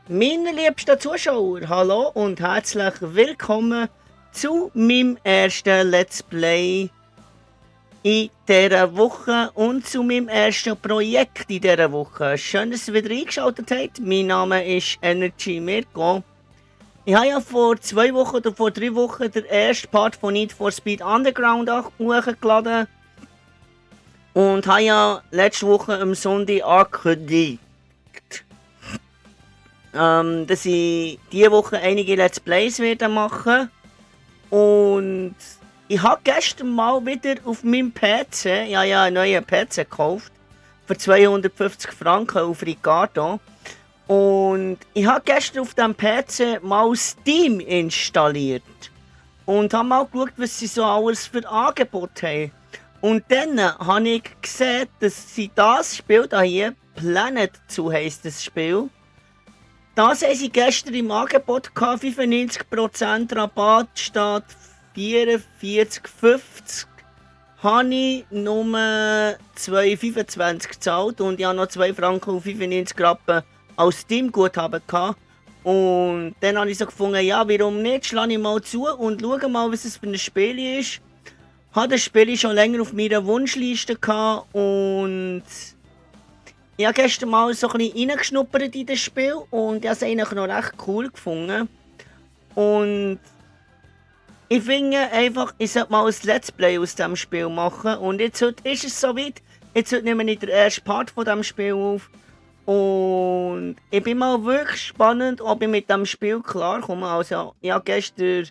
Meine liebsten Zuschauer, hallo und herzlich willkommen zu meinem ersten Let's Play in dieser Woche und zu meinem ersten Projekt in dieser Woche. Schön, dass ihr wieder eingeschaltet habt. Mein Name ist Energy Mirko. Ich habe ja vor 2 Wochen oder vor 3 Wochen den ersten Part von Need for Speed Underground hochgeladen und habe ja letzte Woche am Sonntag angekündigt, dass ich diese Woche einige Let's Plays werde machen. Und ich habe gestern mal wieder auf meinem PC, einen neuen PC gekauft, für 250 Franken auf Ricardo. Und ich habe gestern auf dem PC mal Steam installiert. Und habe mal geschaut, was sie so alles für Angebote haben. Und dann habe ich gesehen, dass sie das Spiel hier, Planet 2 heisst das Spiel, das haben sie gestern im Angebot gehabt, 95% Rabatt statt 44,50. Habe ich nur 2,25 gezahlt und ich habe noch 2 Franken und 95 Rappen als Steam-Guthaben gehabt. Und dann habe ich so gefunden, ja, warum nicht, schlage ich mal zu und schaue mal, was es für ein Spiel ist. Habe das Spiel schon länger auf meiner Wunschliste gehabt und ich habe gestern mal so ein bisschen reingeschnuppert in das Spiel und ich habe es eigentlich noch recht cool gefunden. Und ich finde einfach, ich sollte mal ein Let's Play aus diesem Spiel machen. Und jetzt heute ist es soweit. Jetzt nehme ich den ersten Part von diesem Spiel auf. Und ich bin mal wirklich spannend, ob ich mit dem Spiel klarkomme. Also, ich habe gestern,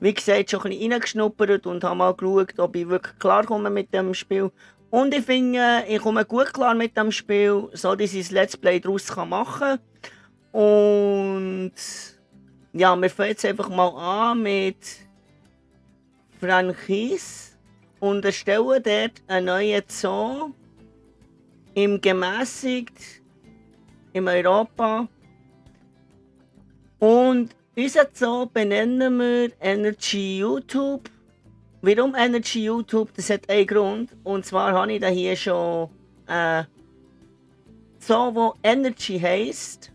wie gesagt, schon ein bisschen reingeschnuppert und habe mal geschaut, ob ich wirklich klarkomme mit dem Spiel. Und ich finde, ich komme gut klar mit dem Spiel, so dass ich ein Let's Play daraus machen kann. Und ja, wir fangen jetzt einfach mal an mit Franchise und erstellen dort einen neuen Zoo im gemäßigt in Europa. Und unser Zoo benennen wir Energy YouTube. Warum Energy YouTube? Das hat einen Grund. Und zwar habe ich da hier schon Zoo, wo Energy heisst,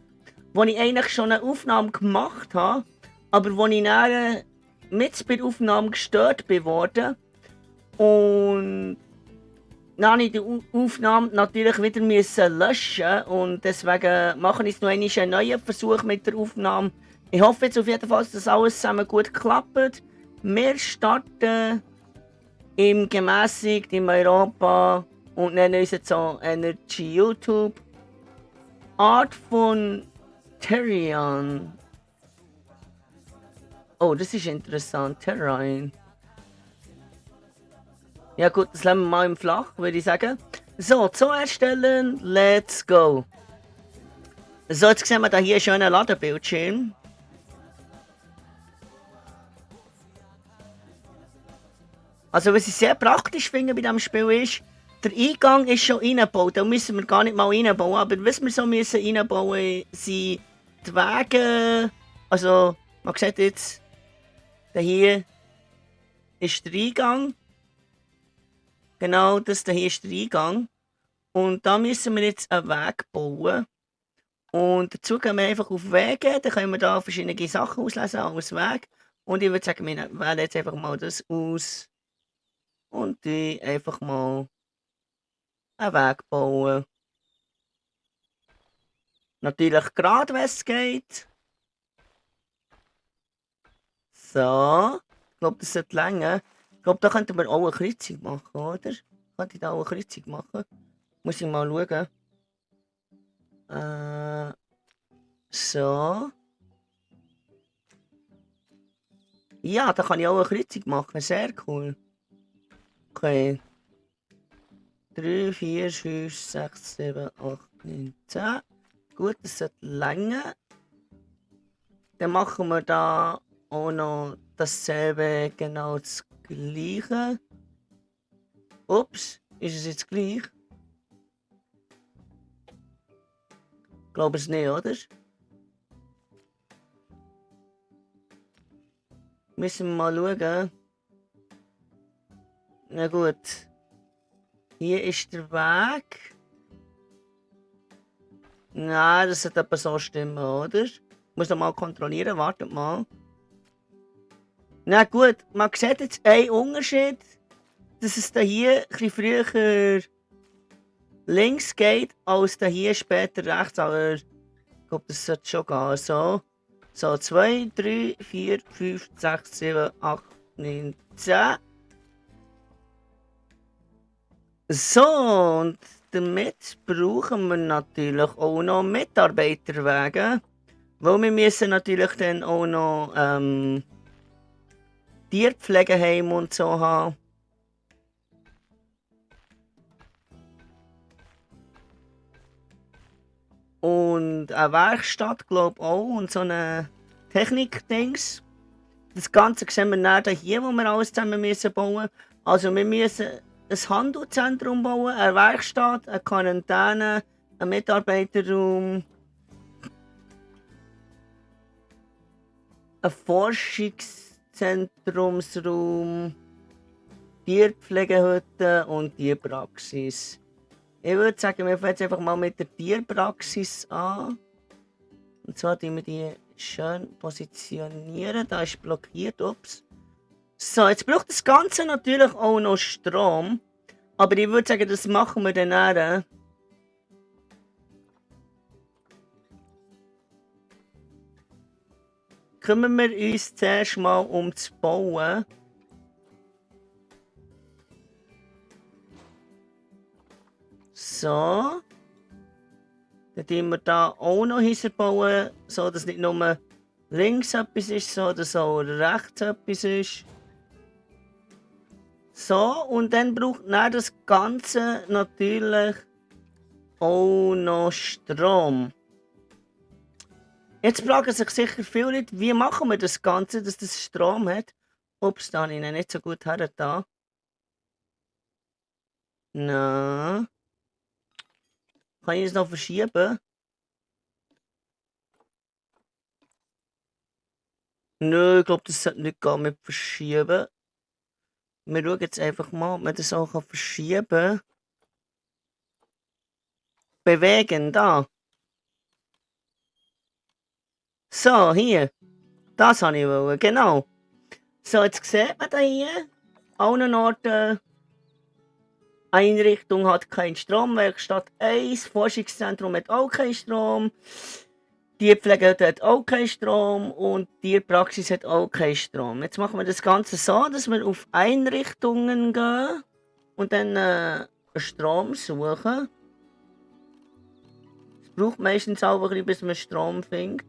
wo ich eigentlich schon eine Aufnahme gemacht habe, aber wo ich dann mit bei der Aufnahme gestört bin worden. Und dann habe ich die Aufnahme natürlich wieder müssen löschen und deswegen mache ich jetzt noch einen neuen Versuch mit der Aufnahme. Ich hoffe jetzt auf jeden Fall, dass alles zusammen gut klappt. Wir starten im gemäßigt in Europa und nennen uns jetzt so Energy YouTube. Art von Terrian. Oh, das ist interessant. Terrain. Ja gut, das lassen wir mal im Flach, würde ich sagen. So, zu erstellen, let's go. So, jetzt sehen wir da hier schon einen Ladebildschirm. Also was ich sehr praktisch finde bei diesem Spiel ist, der Eingang ist schon reingebaut, da müssen wir gar nicht mal reinbauen, aber was wir so müssen reinbauen, sind die Wege, also man sieht jetzt, hier ist der Eingang, genau das hier ist der Eingang und da müssen wir jetzt einen Weg bauen und dazu gehen wir einfach auf Wege, dann können wir da verschiedene Sachen auslesen als Weg und ich würde sagen, wir wählen jetzt einfach mal das aus und die einfach mal einen Weg bauen. Natürlich gerade, wenn es geht. So. Ich glaube, das sollte länger. Ich glaube, da könnten wir auch eine Kreuzung machen, oder? Könnte ich da auch eine Kreuzung machen? Muss ich mal schauen. So. Ja, da kann ich auch eine Kreuzung machen. Sehr cool. Okay. 3, 4, 5, 6, 7, 8, 9, 10. Gut, das sollte länger. Dann machen wir da auch noch dasselbe, genau das gleiche. Ups, ist es jetzt gleich? Glaube es nicht, oder? Müssen wir mal schauen. Na gut. Hier ist der Weg. Nein, das sollte etwa so stimmen, oder? Ich muss noch mal kontrollieren, wartet mal. Na gut, man sieht jetzt einen Unterschied, dass es da hier ein bisschen früher links geht, als da hier später rechts, aber ich glaube, das sollte schon gehen. So 2, 3, 4, 5, 6, 7, 8, 9, 10. So, und damit brauchen wir natürlich auch noch Mitarbeiterwege, weil wir müssen natürlich dann auch noch Tierpflegeheim und so haben. Und eine Werkstatt, glaube ich, auch. Und so eine Technik-Dings. Das Ganze sehen wir dann hier, wo wir alles zusammen müssen bauen. Also wir müssen ein Handelszentrum bauen, eine Werkstatt, eine Quarantäne, einen Mitarbeiterraum, ein Forschungszentrumsraum, Tierpflegehütte und Tierpraxis. Ich würde sagen, wir fangen jetzt einfach mal mit der Tierpraxis an. Und zwar tun wir die schön positionieren. Da ist blockiert, ups. So, jetzt braucht das Ganze natürlich auch noch Strom. Aber ich würde sagen, das machen wir dann nachher. Kümmern wir uns zuerst mal um das Bauen. So. Dann tun wir da auch noch Häuser bauen, so dass nicht nur links etwas ist, sondern dass auch rechts etwas ist. So, und dann braucht das Ganze natürlich auch noch Strom. Jetzt fragen sich sicher viele Leute, wie machen wir das Ganze, dass das Strom hat? Ups, da habe ich ihn nicht so gut hergetan. Na. Kann ich es noch verschieben? Nö, ich glaube, das sollte nicht gehen mit verschieben. Wir schauen jetzt einfach mal, ob man das auch verschieben kann. Bewegen, da. So, hier. Das habe ich wollen, genau. So, jetzt sieht man da hier. An allen Orten. Einrichtung hat keinen Strom. Werkstatt 1. Forschungszentrum hat auch keinen Strom. Tierpflege hat auch keinen Strom. Und Tierpraxis hat auch keinen Strom. Jetzt machen wir das Ganze so, dass wir auf Einrichtungen gehen. Und dann Strom suchen. Es braucht meistens auch ein bisschen, bis man Strom findet.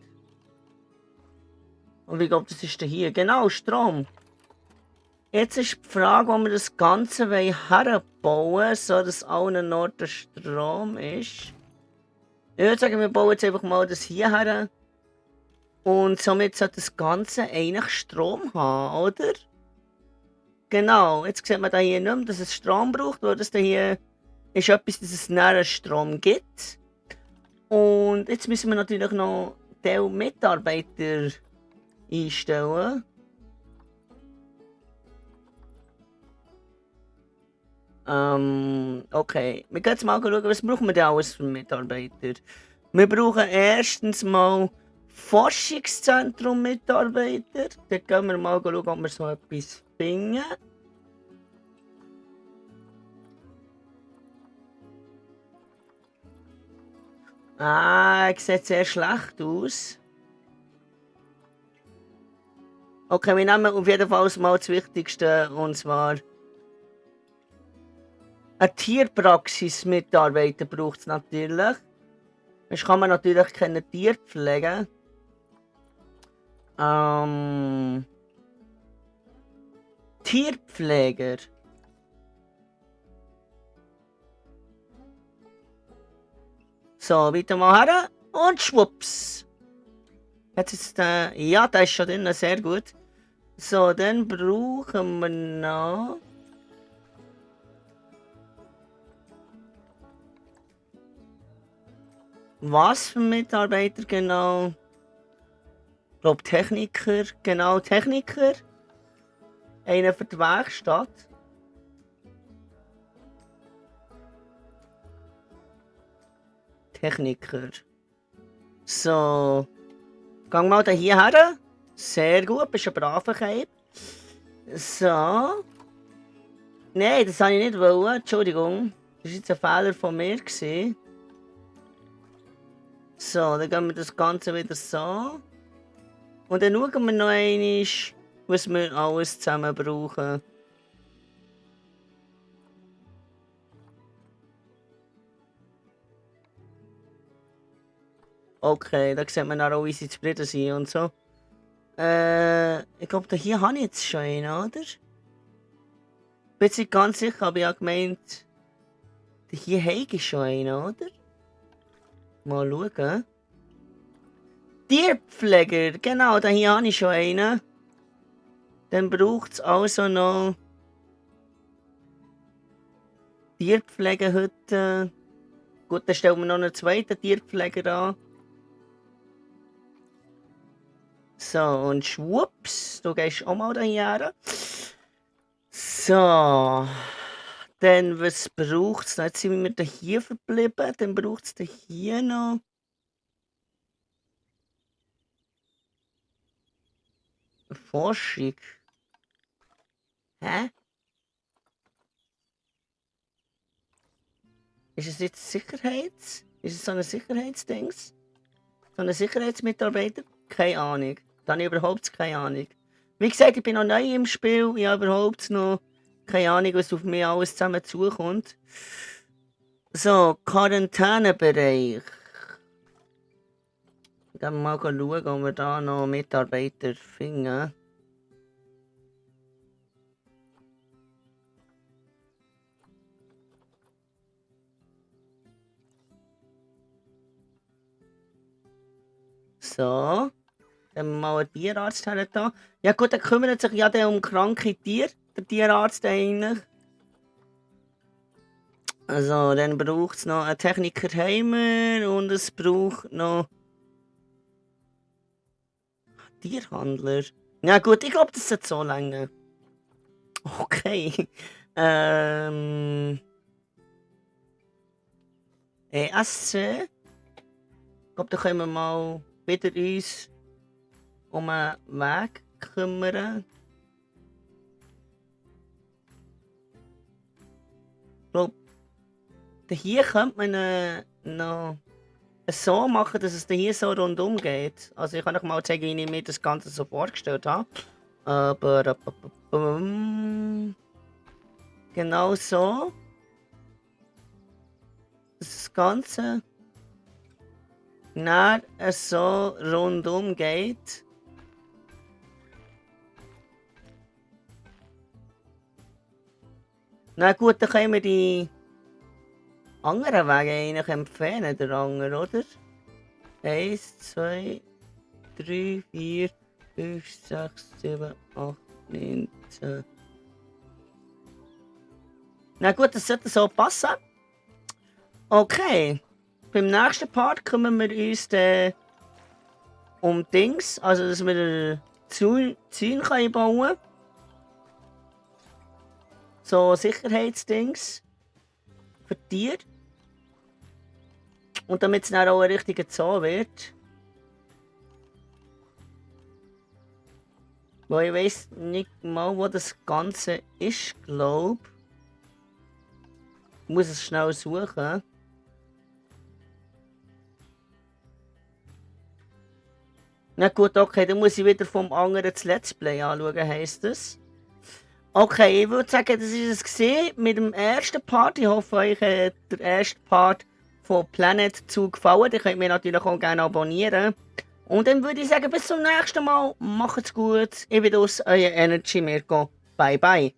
Und ich glaube, das ist hier. Genau, Strom. Jetzt ist die Frage, wo wir das Ganze herbauen, so dass allen Orten Strom ist. Ich würde sagen, wir bauen jetzt einfach mal das hier her. Und somit sollte das Ganze eigentlich Strom haben, oder? Genau, jetzt sieht man da hier nicht mehr, dass es Strom braucht, weil das hier ist etwas, dass es näher Strom gibt. Und jetzt müssen wir natürlich noch die Mitarbeiter einstellen. Okay. Wir gehen jetzt mal schauen, was brauchen wir denn alles für Mitarbeiter? Wir brauchen erstens mal Forschungszentrum-Mitarbeiter. Dann gehen wir mal schauen, ob wir so etwas finden. Sieht sehr schlecht aus. Okay, wir nehmen auf jeden Fall mal das Wichtigste, und zwar eine Tierpraxis-Mitarbeiter braucht es natürlich. Sonst kann man natürlich keine Tiere pflegen. Tierpfleger. So, weiter mal her und schwupps. Jetzt ist ja, da ist schon drin, sehr gut. So, dann brauchen wir noch. Was für Mitarbeiter genau? Ich glaube Techniker, genau Techniker. Einer für die Werkstatt. Techniker. So. Gang mal da hier her. Sehr gut, bist ein braver Keib. So. Nein, das habe ich nicht wollen. Entschuldigung. Das war jetzt ein Fehler von mir gewesen. So, dann gehen wir das Ganze wieder so. Und dann schauen wir noch einmal, was wir alles zusammen brauchen. Okay, da sieht man auch, wie sie zufrieden sind und so. Ich glaube, hier habe ich jetzt schon einen, oder? Bin jetzt nicht ganz sicher, aber ich habe gemeint, hier habe ich schon einen, oder? Mal schauen. Tierpfleger, genau, da hier habe ich schon einen. Dann braucht es also noch Tierpflegehütte. Gut, dann stellen wir noch einen zweiten Tierpfleger an. So, und schwupps, du gehst auch mal daher. So. Dann, was braucht es? Jetzt sind wir hier verblieben. Dann braucht es hier noch. Forschung. Hä? Ist es jetzt Sicherheits? Ist es so ein Sicherheitsdings? So ein Sicherheitsmitarbeiter? Keine Ahnung. Da habe ich überhaupt keine Ahnung. Wie gesagt, ich bin noch neu im Spiel. Ich habe überhaupt noch keine Ahnung, was auf mich alles zusammen zukommt. So, Quarantänebereich. Gehen wir mal schauen, ob wir da noch Mitarbeiter finden. So. Dann haben wir mal einen Tierarzt her da. Ja gut, dann kümmert sich ja der um kranke Tiere, der Tierarzt eigentlich. Also, dann braucht es noch einen Techniker Heimer und es braucht noch Tierhandler. Ja gut, ich glaube, das ist so lange. Okay. ESC. Ich glaube, da können wir mal wieder uns um einen Weg kümmern. Ich glaube, hier könnte man noch so machen, dass es hier so rundum geht. Also ich kann euch mal zeigen, wie ich mir das Ganze so vorgestellt habe. Aber genau so. Das Ganze nach so rundum geht. Na gut, dann können wir die anderen Wege eigentlich empfehlen, der andere, oder? 1, 2, 3, 4, 5, 6, 7, 8, 9, 10. Na gut, das sollte so passen. Okay. Beim nächsten Part kümmern wir uns um Dings, also dass wir Zäune bauen können. So Sicherheitsdings für Tiere. Und damit es dann auch ein richtiger Zoo wird. Weil ich weiss nicht mal, wo das Ganze ist, glaube ich. Ich muss es schnell suchen. Na gut, okay, dann muss ich wieder vom anderen das Let's Play anschauen, heisst das. Okay, ich würde sagen, das war es mit dem ersten Part. Ich hoffe, euch hat der erste Part von Planet Zoo gefallen. Ihr könnt mich natürlich auch gerne abonnieren. Und dann würde ich sagen, bis zum nächsten Mal. Macht's gut. Ich bin aus, euer Energy Mirko. Bye bye.